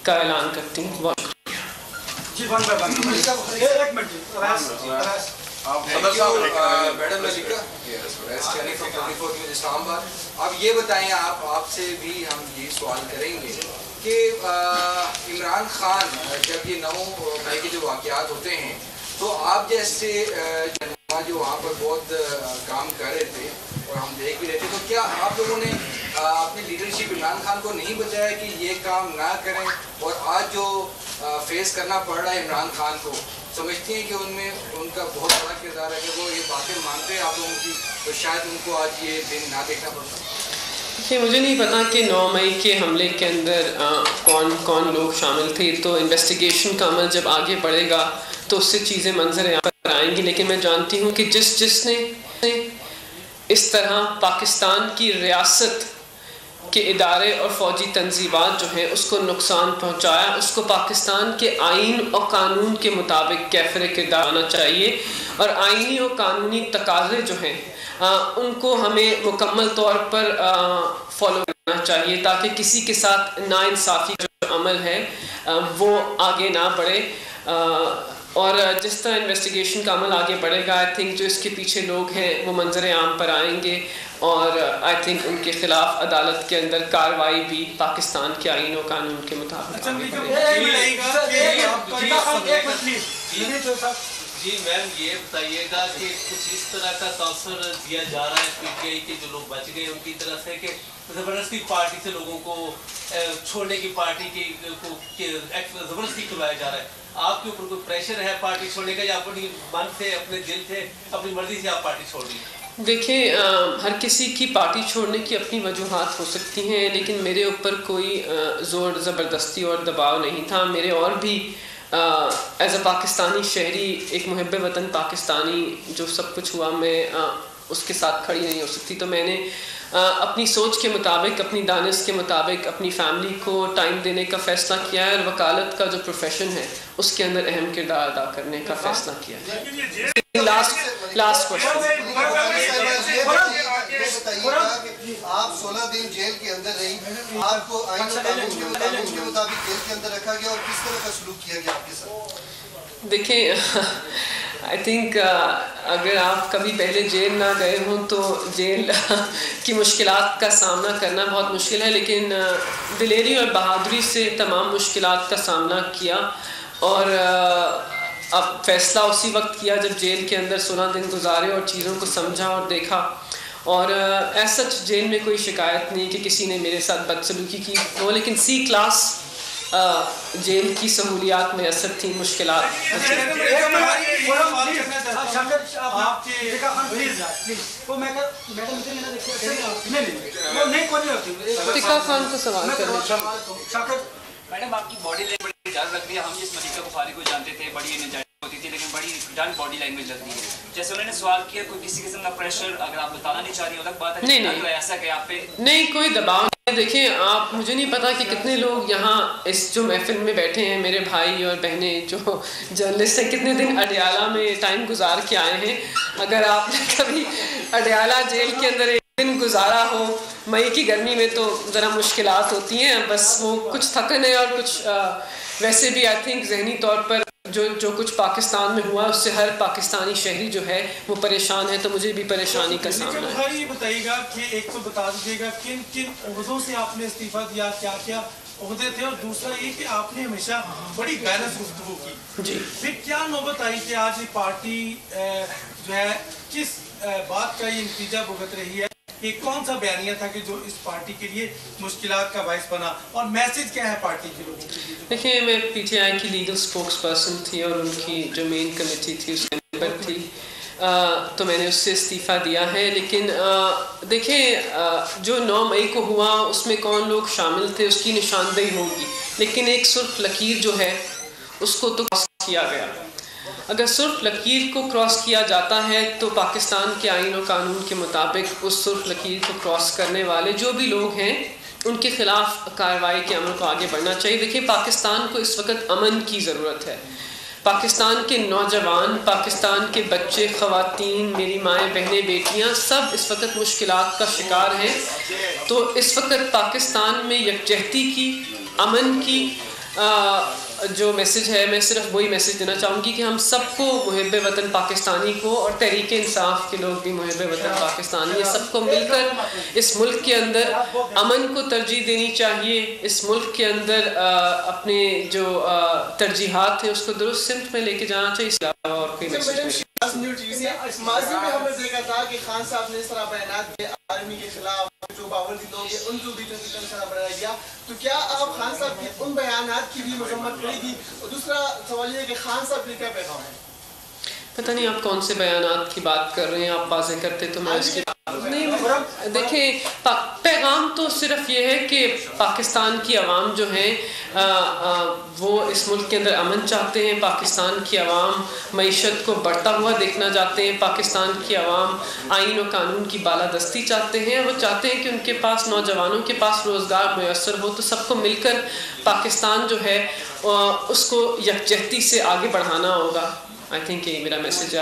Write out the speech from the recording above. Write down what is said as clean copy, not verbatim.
کا اعلان کرتی ہوں. بہت میڈم ملکہ اسلام آباد، اب یہ بتائیں، آپ سے بھی ہم یہ سوال کریں گے کہ عمران خان جب یہ 9 مئی کے جو واقعات ہوتے ہیں تو آپ جیسے جو وہاں پر بہت کام کر رہے تھے اور ہم دیکھ بھی رہے تھے، تو کیا آپ لوگوں نے اپنی لیڈرشپ عمران خان کو نہیں بتایا کہ یہ کام نہ کریں؟ اور آج جو فیس کرنا پڑ رہا ہے عمران خان کو، سمجھتی ہیں کہ ان میں ان کا بہت بڑا کردار ہے کہ وہ یہ باتیں مانتے ہیں آپ لوگوں کی، تو شاید ان کو آج یہ دن نہ دیکھنا پڑتا؟ مجھے نہیں پتا کہ 9 مئی کے حملے کے اندر کون لوگ شامل تھے، تو انویسٹیگیشن کا عمل جب آگے بڑھے گا تو اس سے چیزیں منظر عام پر آئیں گی. لیکن میں جانتی ہوں کہ جس نے اس طرح پاکستان کی ریاست کے ادارے اور فوجی تنظیمات جو ہیں اس کو نقصان پہنچایا، اس کو پاکستان کے آئین اور قانون کے مطابق کیفر کردار آنا چاہیے، اور آئینی اور قانونی تقاضے جو ہیں ان کو ہمیں مکمل طور پر فالو کرنا چاہیے تاکہ کسی کے ساتھ ناانصافی کا جو عمل ہے وہ آگے نہ بڑھے. اور جس طرح انویسٹیگیشن کا عمل آگے بڑھے گا، آئی تھنک جو اس کے پیچھے لوگ ہیں وہ منظر عام پر آئیں گے، اور آئی تھنک ان کے خلاف عدالت کے اندر کارروائی بھی پاکستان کے آئین و قانون کے مطابق. جی میم، یہ بتائیے گا کہ کچھ اس طرح کا تاثر دیا جا رہا ہے پی ٹی آئی کے جو لوگ بچ گئے ان کی طرف سے کہ زبردستی پارٹی سے لوگوں کو چھوڑنے کی، پارٹی کی زبردستی کروایا جا رہا ہے، آپ کے اوپر کوئی پریشر ہے پارٹی چھوڑنے کا، یا اپنی من سے، اپنے دل سے، اپنی مرضی سے آپ پارٹی چھوڑ رہی ہیں؟ دیکھیں، ہر کسی کی پارٹی چھوڑنے کی اپنی وجوہات ہو سکتی ہیں، لیکن میرے اوپر کوئی زور زبردستی اور دباؤ نہیں تھا. میرے اور بھی ایز اے پاکستانی شہری، ایک محب وطن پاکستانی، جو سب کچھ ہوا میں اس کے ساتھ کھڑی نہیں ہو سکتی. تو میں نے اپنی سوچ کے مطابق، اپنی دانش کے مطابق اپنی فیملی کو ٹائم دینے کا فیصلہ کیا ہے، اور وکالت کا جو پروفیشن ہے اس کے اندر اہم کردار ادا کرنے کا فیصلہ کیا ہے. Last question. آپ 16 دن جیل کے اندر رہی، آپ کو آئین و قانون کے مطابق جیل کے اندر رکھا گیا، اور کس طرح کا سلوک کیا گیا آپ کے ساتھ؟ دیکھیں، آئی تھنک اگر آپ کبھی پہلے جیل نہ گئے ہوں تو جیل کی مشکلات کا سامنا کرنا بہت مشکل ہے، لیکن دلیری اور بہادری سے تمام مشکلات کا سامنا کیا، اور اب فیصلہ اسی وقت کیا جب جیل کے اندر 16 دن گزارے اور چیزوں کو سمجھا اور دیکھا. اور ایسا جیل میں کوئی شکایت نہیں کہ کسی نے میرے ساتھ بدسلوکی کی ہو، لیکن C کلاس جیل کی سہولیات میسر تھیں، مشکلات. ٹکا خان کو سوال کرنا. میڈم، آپ کی باڈی لینگویج اجازت لگ رہی ہے، ہم اس ملکہ بخاری کو جانتے تھے، بڑی انرجائٹک ہوتی تھی، لیکن بڑی ڈن باڈی لینگویج لگ رہی ہے. جیسے انہوں نے سوال کیا، کوئی کسی قسم کا پریشر اگر آپ بتانا نہیں چاہ رہی، الگ بات ہے، نہیں، ایسا کہ آپ پہ نہیں کوئی دباؤ نہیں. دیکھیں، آپ، مجھے نہیں پتا کہ کتنے لوگ یہاں اس جو محفل میں بیٹھے ہیں، میرے بھائی اور بہنیں جو جرنلسٹ ہیں، کتنے دن اڈیالہ میں ٹائم گزار کے آئے ہیں. اگر آپ نے کبھی اڈیالہ جیل کے اندر ایک دن گزارا ہو مئی کی گرمی میں تو ذرا مشکلات ہوتی ہیں. بس وہ کچھ تھکن ہے، اور کچھ ویسے بھی آئی تھنک ذہنی طور پر جو کچھ پاکستان میں ہوا اس سے ہر پاکستانی شہری جو ہے وہ پریشان ہے، تو مجھے بھی پریشانی کا سامنا ہے. یہ بتائیے گا کہ ایک تو بتا دیجیے گا کن کن عہدوں سے آپ نے استعفیٰ دیا، کیا کیا عہدے تھے، اور دوسرا یہ کہ آپ نے ہمیشہ بڑی بیلنس گفتگو کی. جی. پھر کیا نوبت آئی کہ آج یہ پارٹی جو ہے کس بات کا یہ نتیجہ بھگت رہی ہے؟ یہ کون سا بیانیہ تھا کہ جو اس پارٹی کے لیے مشکلات کا باعث بنا، اور میسج کیا ہے پارٹی کے لوگوں کے لیے؟ دیکھیں، میں پی ٹی آئی کی لیگل سپوکس پرسن تھی، اور ان کی جو مین کمیٹی تھی اس کے ممبر تھی، تو میں نے اس سے استعفیٰ دیا ہے. لیکن دیکھیں، جو 9 مئی کو ہوا اس میں کون لوگ شامل تھے اس کی نشاندہی ہوگی، لیکن ایک سرخ لکیر جو ہے اس کو تو کراس کیا گیا. اگر سرخ لکیر کو کراس کیا جاتا ہے تو پاکستان کے آئین و قانون کے مطابق اس سرخ لکیر کو کراس کرنے والے جو بھی لوگ ہیں ان کے خلاف کارروائی کے عمل کو آگے بڑھنا چاہیے. دیکھیں، پاکستان کو اس وقت امن کی ضرورت ہے. پاکستان کے نوجوان، پاکستان کے بچے، خواتین، میری مائیں، بہنیں، بیٹیاں سب اس وقت مشکلات کا شکار ہیں. تو اس وقت پاکستان میں یکجہتی کی، امن کی جو میسیج ہے میں صرف وہی میسیج دینا چاہوں گی کہ ہم سب کو محب وطن پاکستانی کو اور تحریک انصاف کے لوگ بھی محب وطن پاکستانی یہ سب کو مل کر اس ملک کے اندر امن کو ترجیح دینی چاہیے. اس ملک کے اندر اپنے جو ترجیحات ہیں اس کو درست سمت میں لے کے جانا چاہیے. اس کے علاوہ اور کوئی میسیج ماضی میں ہم نے دیکھا تھا کہ خان صاحب نے اس طرح بیانات دیے آرمی کے خلاف جو باوردی لوگ ہیں ان کو بھی طرح بنایا گیا. تو کیا آپ خان صاحب کے ان بیانات کی بھی مذمت کریں گی؟ اور دوسرا سوال یہ ہے کہ خان صاحب کے کیا پیغام ہے؟ پتہ نہیں آپ کون سے بیانات کی بات کر رہے ہیں, آپ واضح کرتے تو میں اس کی نہیں. دیکھیں پیغام تو صرف یہ ہے کہ پاکستان کی عوام جو ہیں وہ اس ملک کے اندر امن چاہتے ہیں. پاکستان کی عوام معیشت کو بڑھتا ہوا دیکھنا چاہتے ہیں. پاکستان کی عوام آئین و قانون کی بالادستی چاہتے ہیں. وہ چاہتے ہیں کہ ان کے پاس نوجوانوں کے پاس روزگار میسر ہو. تو سب کو مل کر پاکستان جو ہے اس کو یکجہتی سے آگے بڑھانا ہوگا. آئی تھنک یہ میرا میسیج ہے.